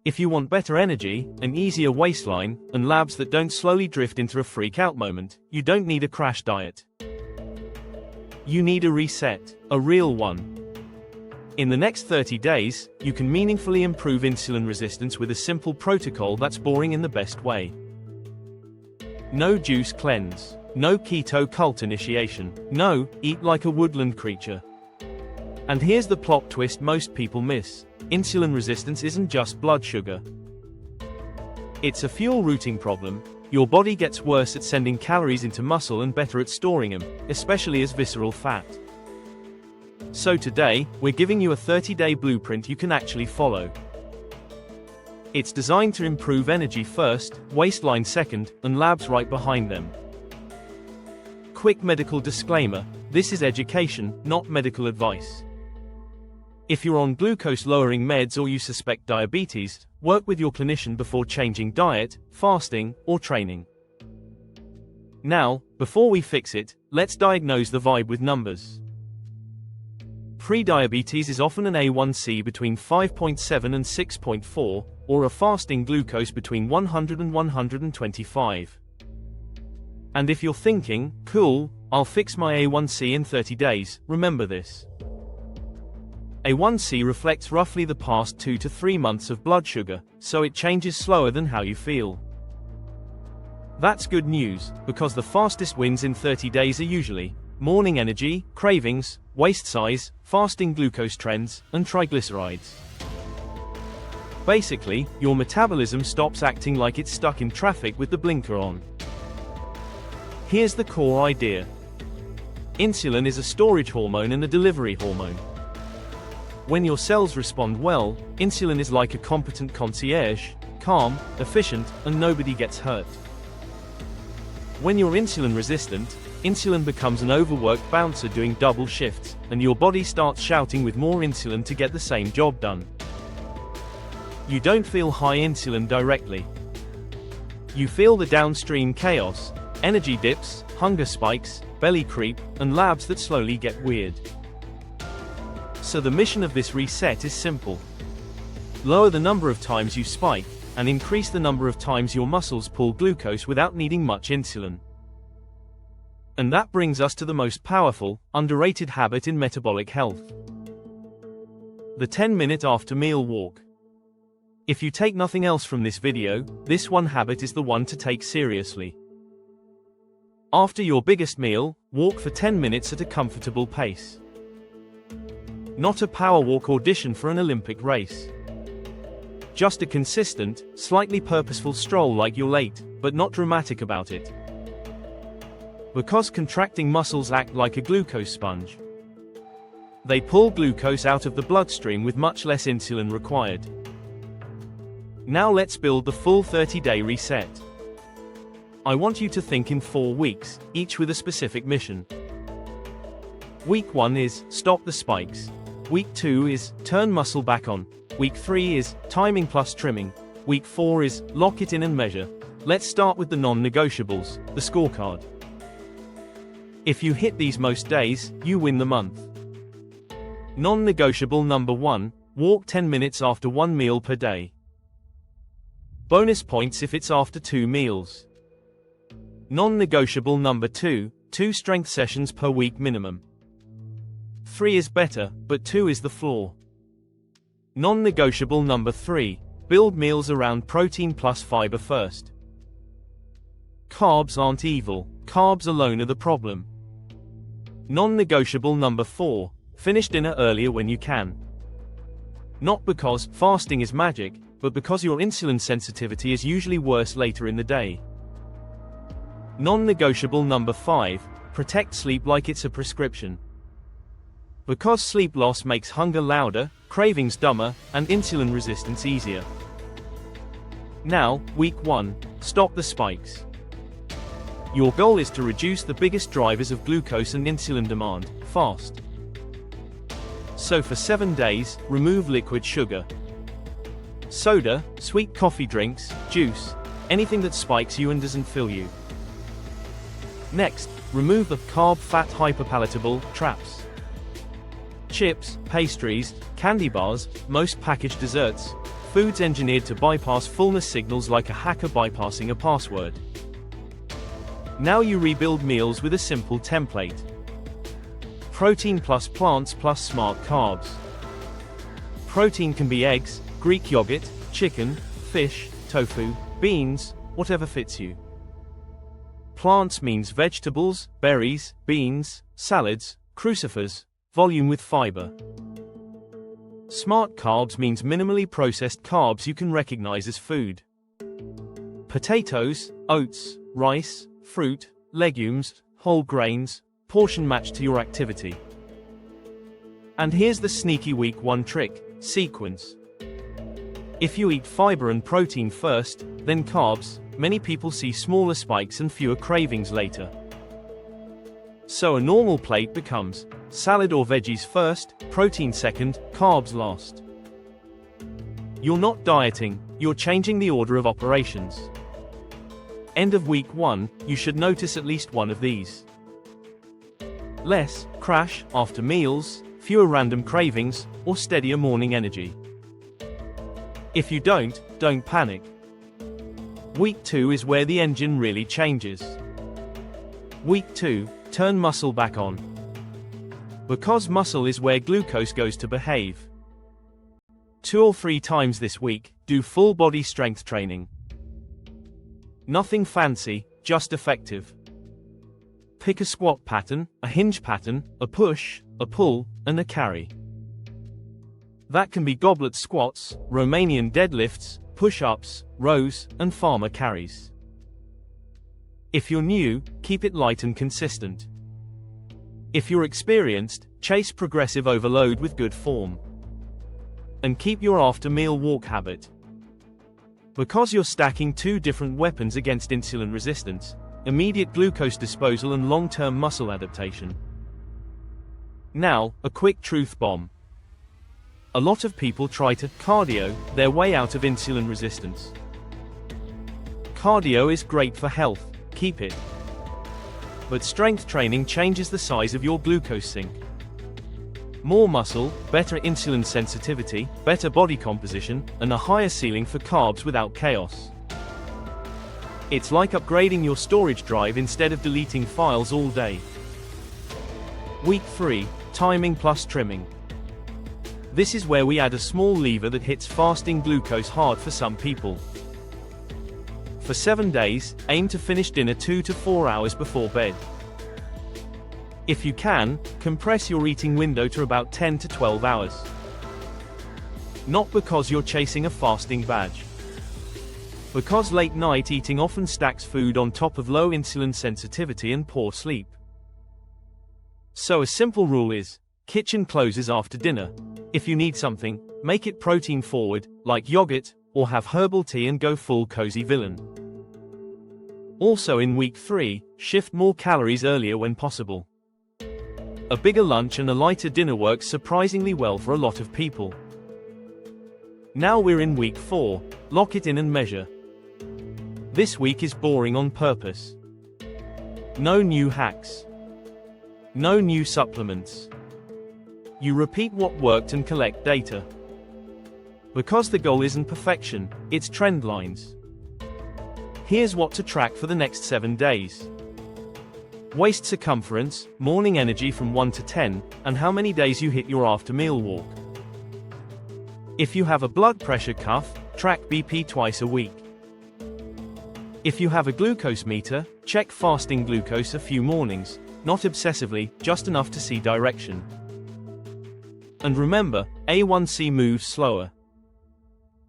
If you want better energy, an easier waistline, and labs that don't slowly drift into a freak-out moment, you don't need a crash diet. You need a reset, a real one. In the next 30 days, you can meaningfully improve insulin resistance with a simple protocol that's boring in the best way. No juice cleanse. No keto cult initiation. No, eat like a woodland creature. And here's the plot twist most people miss. Insulin resistance isn't just blood sugar. It's a fuel routing problem. Your body gets worse at sending calories into muscle and better at storing them, especially as visceral fat. So today, we're giving you a 30-day blueprint you can actually follow. It's designed to improve energy first, waistline second, and labs right behind them. Quick medical disclaimer: this is education, not medical advice. If you're on glucose-lowering meds or you suspect diabetes, work with your clinician before changing diet, fasting, or training. Now, before we fix it, let's diagnose the vibe with numbers. Prediabetes is often an A1C between 5.7 and 6.4, or a fasting glucose between 100 and 125. And if you're thinking, cool, I'll fix my A1C in 30 days, remember this. A1C reflects roughly the past 2 to 3 months of blood sugar, so it changes slower than how you feel. That's good news, because the fastest wins in 30 days are usually morning energy, cravings, waist size, fasting glucose trends, and triglycerides. Basically, your metabolism stops acting like it's stuck in traffic with the blinker on. Here's the core idea. Insulin is a storage hormone and a delivery hormone. When your cells respond well, insulin is like a competent concierge, calm, efficient, and nobody gets hurt. When you're insulin resistant, insulin becomes an overworked bouncer doing double shifts, and your body starts shouting with more insulin to get the same job done. You don't feel high insulin directly. You feel the downstream chaos, energy dips, hunger spikes, belly creep, and labs that slowly get weird. So the mission of this reset is simple. Lower the number of times you spike, and increase the number of times your muscles pull glucose without needing much insulin. And that brings us to the most powerful, underrated habit in metabolic health. The 10-minute after-meal walk. If you take nothing else from this video, this one habit is the one to take seriously. After your biggest meal, walk for 10 minutes at a comfortable pace. Not a power walk audition for an Olympic race. Just a consistent, slightly purposeful stroll like you're late, but not dramatic about it. Because contracting muscles act like a glucose sponge. They pull glucose out of the bloodstream with much less insulin required. Now let's build the full 30-day reset. I want you to think in 4 weeks, each with a specific mission. Week 1 is, stop the spikes. Week 2 is, turn muscle back on. Week 3 is, timing plus trimming. Week 4 is, lock it in and measure. Let's start with the non-negotiables, the scorecard. If you hit these most days, you win the month. Non-negotiable number 1, walk 10 minutes after 1 meal per day. Bonus points if it's after 2 meals. Non-negotiable number 2, 2 strength sessions per week minimum. 3 is better, but 2 is the floor. Non-negotiable number 3, build meals around protein plus fiber first. Carbs aren't evil, carbs alone are the problem. Non-negotiable number 4, finish dinner earlier when you can. Not because fasting is magic, but because your insulin sensitivity is usually worse later in the day. Non-negotiable number 5, protect sleep like it's a prescription. Because sleep loss makes hunger louder, cravings dumber, and insulin resistance easier. Now, week 1, stop the spikes. Your goal is to reduce the biggest drivers of glucose and insulin demand, fast. So for 7 days, remove liquid sugar. Soda, sweet coffee drinks, juice, anything that spikes you and doesn't fill you. Next, remove the carb-fat hyperpalatable traps. chips, pastries, candy bars, most packaged desserts, foods engineered to bypass fullness signals like a hacker bypassing a password. Now you rebuild meals with a simple template. Protein plus plants plus smart carbs. Protein can be eggs, Greek yogurt, chicken, fish, tofu, beans, whatever fits you. Plants means vegetables, berries, beans, salads, crucifers, volume with fiber. Smart carbs means minimally processed carbs you can recognize as food. Potatoes, oats, rice, fruit, legumes, whole grains, portion matched to your activity. And here's the sneaky week 1 trick: sequence. If you eat fiber and protein first, then carbs, many people see smaller spikes and fewer cravings later. So a normal plate becomes salad or veggies first, protein second, carbs last. You're not dieting, you're changing the order of operations. End of week 1, you should notice at least one of these. Less crash after meals, fewer random cravings, or steadier morning energy. If you don't panic. Week 2 is where the engine really changes. Week 2, turn muscle back on. Because muscle is where glucose goes to behave. 2 or 3 times this week, do full body strength training. Nothing fancy, just effective. Pick a squat pattern, a hinge pattern, a push, a pull, and a carry. That can be goblet squats, Romanian deadlifts, push-ups, rows, and farmer carries. If you're new, keep it light and consistent. If you're experienced, chase progressive overload with good form. And keep your after-meal walk habit. Because you're stacking 2 different weapons against insulin resistance: immediate glucose disposal and long-term muscle adaptation. Now, a quick truth bomb. A lot of people try to cardio their way out of insulin resistance. Cardio is great for health, keep it. But strength training changes the size of your glucose sink. More muscle, better insulin sensitivity, better body composition, and a higher ceiling for carbs without chaos. It's like upgrading your storage drive instead of deleting files all day. Week 3, timing plus trimming. This is where we add a small lever that hits fasting glucose hard for some people. For 7 days, aim to finish dinner 2 to 4 hours before bed. If you can, compress your eating window to about 10 to 12 hours. Not because you're chasing a fasting badge. Because late night eating often stacks food on top of low insulin sensitivity and poor sleep. So a simple rule is, kitchen closes after dinner. If you need something, make it protein forward, like yogurt, or have herbal tea and go full cozy villain. Also in week 3, shift more calories earlier when possible. A bigger lunch and a lighter dinner works surprisingly well for a lot of people. Now we're in week 4, lock it in and measure. This week is boring on purpose. No new hacks. No new supplements. You repeat what worked and collect data. Because the goal isn't perfection, it's trend lines. Here's what to track for the next 7 days. Waist circumference, morning energy from 1 to 10, and how many days you hit your after-meal walk. If you have a blood pressure cuff, track BP twice a week. If you have a glucose meter, check fasting glucose a few mornings, not obsessively, just enough to see direction. And remember, A1C moves slower.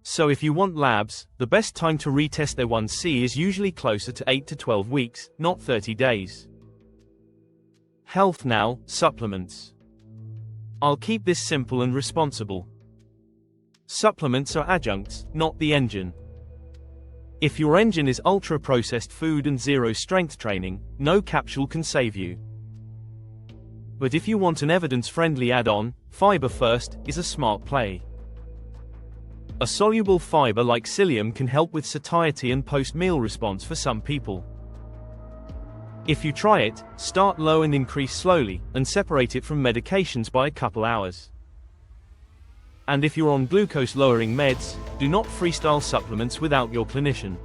So if you want labs, the best time to retest A1C is usually closer to 8 to 12 weeks, not 30 days. Health now, supplements. I'll keep this simple and responsible. Supplements are adjuncts, not the engine. If your engine is ultra-processed food and zero strength training, no capsule can save you. But if you want an evidence-friendly add-on, fiber first is a smart play. A soluble fiber like psyllium can help with satiety and post-meal response for some people. If you try it, start low and increase slowly, and separate it from medications by a couple hours. And if you're on glucose-lowering meds, do not freestyle supplements without your clinician.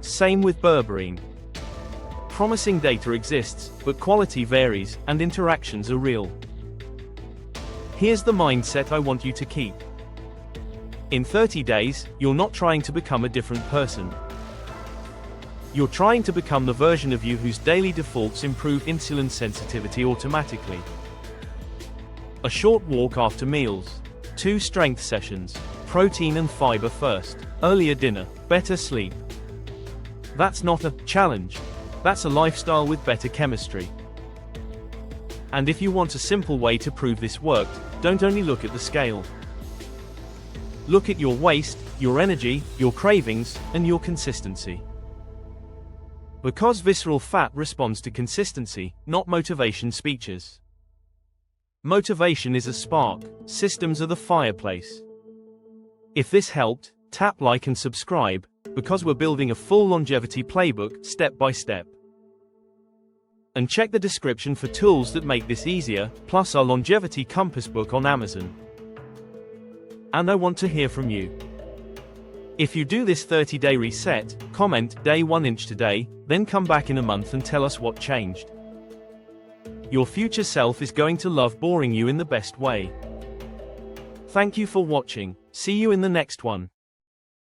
Same with berberine. Promising data exists, but quality varies, and interactions are real. Here's the mindset I want you to keep. In 30 days, you're not trying to become a different person. You're trying to become the version of you whose daily defaults improve insulin sensitivity automatically. A short walk after meals. 2 strength sessions. Protein and fiber first. Earlier dinner. Better sleep. That's not a challenge. That's a lifestyle with better chemistry. And if you want a simple way to prove this worked, don't only look at the scale. Look at your waist, your energy, your cravings, and your consistency. Because visceral fat responds to consistency, not motivation speeches. Motivation is a spark, systems are the fireplace. If this helped, tap like and subscribe, because we're building a full longevity playbook, step by step. And check the description for tools that make this easier, plus our longevity compass book on Amazon. And I want to hear from you. If you do this 30-day reset, comment day 1 inch today, then come back in a month and tell us what changed. Your future self is going to love boring you in the best way. Thank you for watching. See you in the next one.